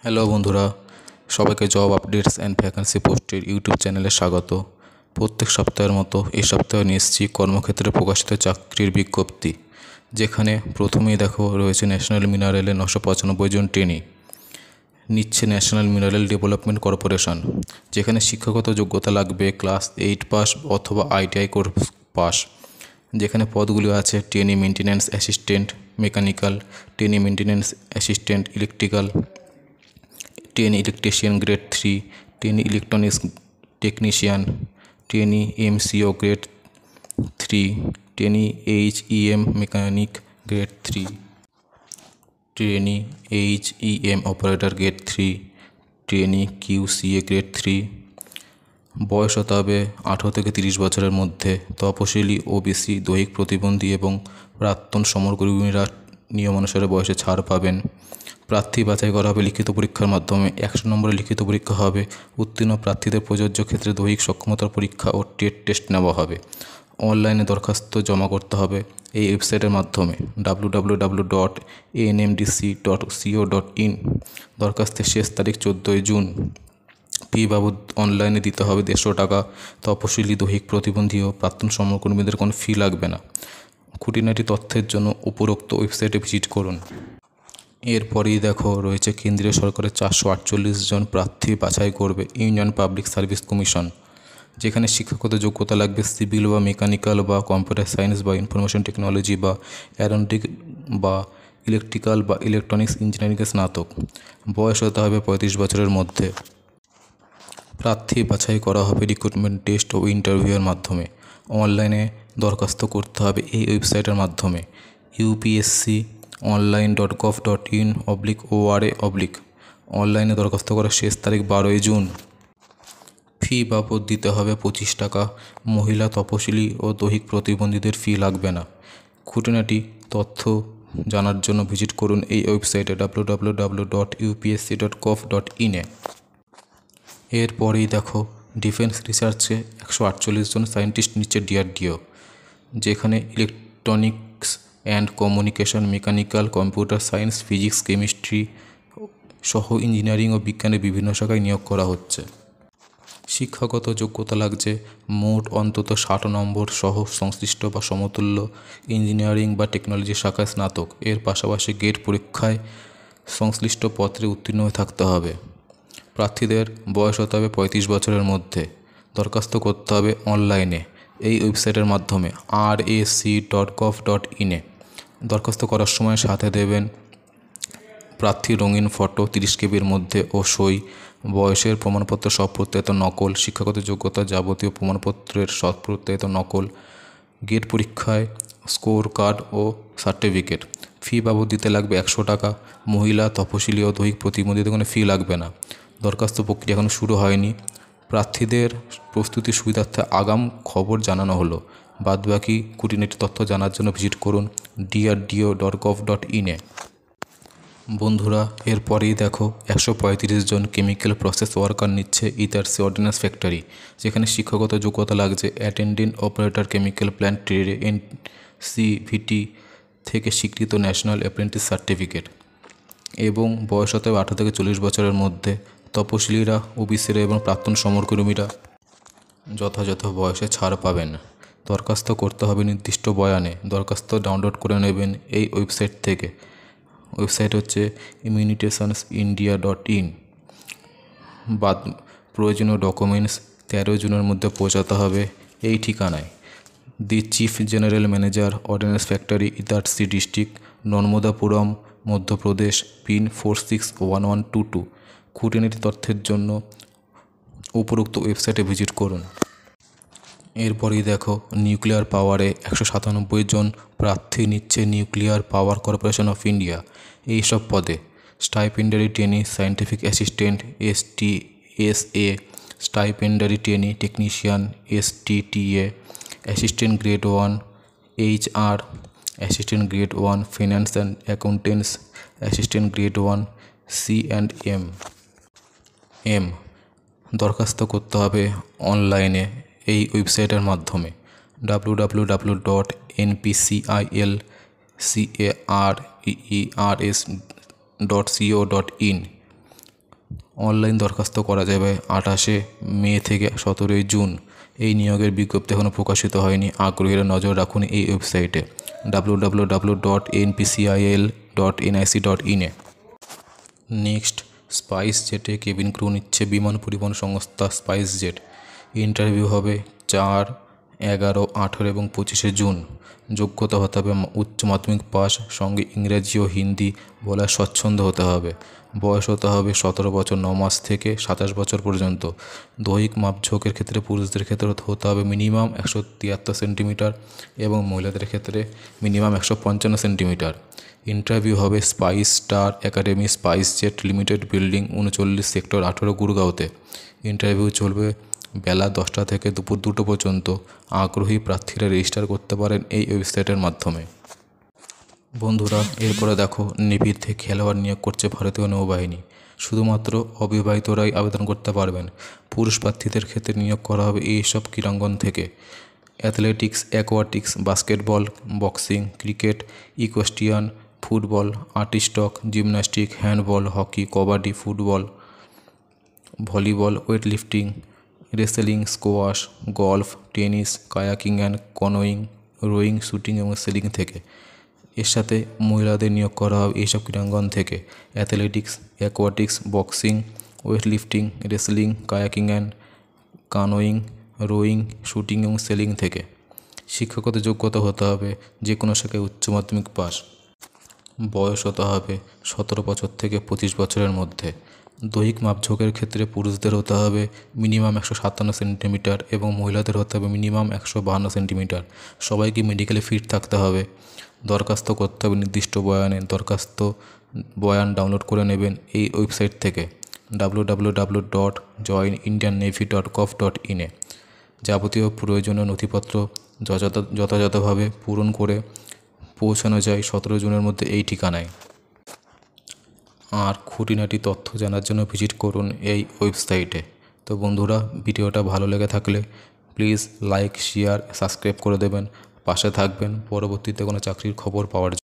Hello বন্ধুরা, সবাইকে job updates and vacancy পোস্টের ইউটিউব চ্যানেলে স্বাগত। প্রত্যেক সপ্তাহের মতো এই সপ্তাহে নিয়ে এসেছি কর্মক্ষেত্রে প্রকাশিত চাকরির বিজ্ঞপ্তি, যেখানে প্রথমেই রয়েছে ন্যাশনাল মিনারেলে 995 জন ট্রেনি নিচ্ছে ন্যাশনাল মিনারেল ডেভেলপমেন্ট কর্পোরেশন, যেখানে শিক্ষাগত যোগ্যতা লাগবে ক্লাস 8 পাস অথবা ITI কোর্স পাস। যেখানে পদগুলি আছে trainee maintenance assistant mechanical, trainee maintenance assistant electrical, trainee electrician grade 3, trainee electronics technician, trainee MCO grade 3, trainee HEM mechanic grade 3, trainee HEM operator grade 3, trainee QCA grade 3। বয়স হতে হবে 18 থেকে 30 বছরের মধ্যে। তপশিলি, OBC, দৈহিক প্রতিবন্ধী এবং প্রাক্তন সমরকর্মীরা নিয়মানুসারে বয়সে ছাড় পাবেন। প্রার্থী বাছাই করা হবে লিখিত পরীক্ষার মাধ্যমে। 100 নম্বরের লিখিত পরীক্ষা হবে। উত্তীর্ণ প্রার্থীদের প্রযোজ্য ক্ষেত্রে দৈহিক সক্ষমতার পরীক্ষা ও টেট টেস্ট নেওয়া হবে। অনলাইনে দরখাস্ত জমা করতে হবে এই ওয়েবসাইটের মাধ্যমে www.anmdc.co.in। দরখাস্তের শেষ তারিখ 14 জুন। ফি বাবদ অনলাইনে দিতে হবে 150 টাকা। তপশিলি, দৈহিক প্রতিবন্ধী ও প্রাক্তন সমরকর্মীদের কোনো ফি লাগবে না। খুঁটিনাটি তথ্যের জন্য উপরোক্ত ওয়েবসাইটে ভিজিট করুন। এরপরেই রয়েছে কেন্দ্রীয় সরকারের 448 জন প্রার্থী বাছাই করবে ইউনিয়ন পাবলিক সার্ভিস কমিশন, যেখানে শিক্ষাগত যোগ্যতা লাগবে সিভিল বা মেকানিক্যাল বা কম্পিউটার সায়েন্স বা ইনফরমেশন টেকনোলজি বা অ্যারোনটিক বা ইলেকট্রিক্যাল বা ইলেকট্রনিক্স ইঞ্জিনিয়ারিংয়ে স্নাতক। বয়স হতে হবে 35 বছরের মধ্যে। প্রার্থী বাছাই করা হবে রিক্রুটমেন্ট টেস্ট ও ইন্টারভিউয়ের মাধ্যমে। অনলাইনে দরখাস্ত করতে হবে এই ওয়েবসাইটের মাধ্যমে upsc.online.gov.in/ORA/। অনলাইনে দরখাস্ত করার শেষ তারিখ 12 জুন। ফি বাবদ দিতে হবে 25 টাকা। মহিলা, তপশিলি ও দৈহিক প্রতিবন্ধীদের ফি লাগবে না। খুঁটিনাটি তথ্য জানার জন্য ভিজিট করুন এই ওয়েবসাইটে www.upsc.gov.in। এরপরেই ডিফেন্স রিসার্চে 148 জন সায়েন্টিস্ট নিচ্ছে DRDO, যেখানে electronics and communication, mechanical, computer science, physics, chemistry সহ ইঞ্জিনিয়ারিং ও বিজ্ঞানের বিভিন্ন শাখায় নিয়োগ করা হচ্ছে। শিক্ষাগত যোগ্যতা লাগছে মোট অন্তত 60 নম্বর সহ সংশ্লিষ্ট বা সমতুল্য ইঞ্জিনিয়ারিং বা টেকনোলজি শাখায় স্নাতক। এর পাশাপাশি গেট পরীক্ষায় সংশ্লিষ্ট পত্রে উত্তীর্ণ হয়ে থাকতে হবে। প্রার্থীদের বয়স হতে হবে 35 বছরের মধ্যে। দরখাস্ত করতে হবে অনলাইনে এই ওয়েবসাইটের মাধ্যমে rac.gov.in। দরখাস্ত করার সময় সাথে দেবেন প্রার্থীর রঙিন ফটো 30 কেবির মধ্যে ও সই, বয়সের প্রমাণপত্র সব প্রত্যায়িত নকল, শিক্ষাগত যোগ্যতা যাবতীয় প্রমাণপত্রের সব প্রত্যায়িত নকল, গেট পরীক্ষায় স্কোর কার্ড ও সার্টিফিকেট। ফি বাবদ দিতে লাগবে 100 টাকা। মহিলা, তপশিলি ও দৈহিক প্রতিবন্ধীদের কোনো ফি লাগবে না। দরখাস্ত প্রক্রিয়া এখনও শুরু হয়নি। প্রার্থীদের প্রস্তুতির সুবিধার্থে আগাম খবর জানানো হলো। বাদবাকি খুঁটিনাটি তথ্য জানার জন্য ভিজিট করুন drdo.gov.in। বন্ধুরা, এরপরেই 135 জন কেমিক্যাল প্রসেস ওয়ার্কার নিচ্ছে ইতারসি অর্ডিন্যান্স ফ্যাক্টরি, যেখানে শিক্ষাগত যোগ্যতা লাগছে অ্যাটেন্ডেন্ট অপারেটর কেমিক্যাল প্ল্যান্ট ট্রেডে NCVT থেকে স্বীকৃত ন্যাশনাল অ্যাপ্রেন্টিস সার্টিফিকেট এবং বয়স হতে হবে 18 থেকে 40 বছরের মধ্যে। তপশিলীরা, OBCরা এবং প্রাক্তন সমরকর্মীরা যথাযথ বয়সে ছাড় পাবেন। দরখাস্ত করতে হবে নির্দিষ্ট বয়ানে। দরখাস্ত ডাউনলোড করে নেবেন এই ওয়েবসাইট থেকে। ওয়েবসাইট হচ্ছে immunitationsindia.in। প্রয়োজনীয় ডকুমেন্টস 13 জুনের মধ্যে পৌঁছাতে হবে এই ঠিকানায়। The chief general manager, ordnance factory, Itarsi district, Narmadapuram, Madhya Pradesh, pin 461122। খুঁটিনাটি তথ্যের জন্য উপরোক্ত ওয়েবসাইটে ভিজিট করুন। এরপরেই নিউক্লিয়ার পাওয়ারে 197 জন প্রার্থী নিচ্ছে nuclear power corporation of India. এইসব পদে stipendiary trainee scientific assistant STSA, stipendiary trainee technician STTA, assistant grade 1 HR, assistant grade 1 finance and accountants, assistant grade 1 C&M। দরখাস্ত করতে হবে অনলাইনে এই ওয়েবসাইটের মাধ্যমে www.npcilcareers.co.in। অনলাইন দরখাস্ত করা যাবে 28শে মে থেকে 17ই জুন। এই নিয়োগের বিজ্ঞপ্তি এখনও প্রকাশিত হয়নি। আগ্রহীরা নজর রাখুন এই ওয়েবসাইটে www.npcil.nic.in এ। নেক্সট, স্পাইস জেটে কেবিন ক্রু নিচ্ছে বিমান পরিবহন সংস্থা স্পাইস জেট। ইন্টারভিউ হবে 4, 11, 18 এবং 25শে জুন। যোগ্যতা হতে হবে উচ্চ মাধ্যমিক পাস, সঙ্গে ইংরেজি ও হিন্দি বলার স্বচ্ছন্দ হতে হবে। বয়স হতে হবে 17 বছর 9 মাস থেকে 27 বছর পর্যন্ত। দৈহিক মাপঝোঁকের ক্ষেত্রে পুরুষদের ক্ষেত্রে হতে হবে মিনিমাম 173 সেন্টিমিটার এবং মহিলাদের ক্ষেত্রে মিনিমাম 155 সেন্টিমিটার। ইন্টারভিউ হবে spice star academy spice jet limited, building 39, sector 18, গুরগাঁওতে। ইন্টারভিউ চলবে বেলা 10টা থেকে দুপুর 2টো পর্যন্ত। আগ্রহী প্রার্থীরা রেজিস্টার করতে পারেন এই ওয়েবসাইটের মাধ্যমে। বন্ধুরা, এরপরে দেখো, নেভিতে খেলোয়াড় নিয়োগ করছে ভারতীয় নৌবাহিনী। শুধুমাত্র অবিবাহিতরাই আবেদন করতে পারবেন। পুরুষ প্রার্থীদের ক্ষেত্রে নিয়োগ করা হবে এইসব ক্রীড়াঙ্গন থেকে: athletics, aquatics, basketball, boxing, cricket, equestrian, football, artistic, gymnastic, handball, hockey, kabaddi, football, volleyball, weightlifting, wrestling, squash, golf, tennis, kayaking and canoeing, rowing, shooting এবং সেলিং থেকে। এর সাথে মহিলাদের নিয়োগ করা হবে এইসব ক্রীড়াঙ্গন থেকে: athletics, aquatics, boxing, weightlifting, wrestling, kayaking and canoeing, rowing, shooting এবং সেলিং থেকে। শিক্ষাগত যোগ্যতা হতে হবে যে কোনো শাখায় উচ্চ মাধ্যমিক পাস। বয়স হতে হবে 17 বছর থেকে 25 বছরের মধ্যে। দৈহিক মাপঝোঁকের ক্ষেত্রে পুরুষদের হতে হবে মিনিমাম 157 সেন্টিমিটার এবং মহিলাদের হতে হবে মিনিমাম 152 সেন্টিমিটার। সবাইকে মেডিকেলে ফিট থাকতে হবে। দরখাস্ত করতে হবে নির্দিষ্ট বয়ানে। দরখাস্ত বয়ান ডাউনলোড করে নেবেন এই ওয়েবসাইট থেকে www.joinindiannavy.gov.in এ। যাবতীয় প্রয়োজনীয় নথিপত্র যথাযথভাবে পূরণ করে পৌঁছানো যায় 17 জুনের মধ্যে এই ঠিকানায়। আর খুঁটিনাটি তথ্য জানার জন্য ভিজিট করুন এই ওয়েবসাইটে। তো বন্ধুরা, ভিডিওটা ভালো লেগে থাকলে প্লিজ লাইক, শেয়ার, সাবস্ক্রাইব করে দেবেন। পাশে থাকবেন পরবর্তীতে কোনো চাকরির খবর পাওয়ার জন্য।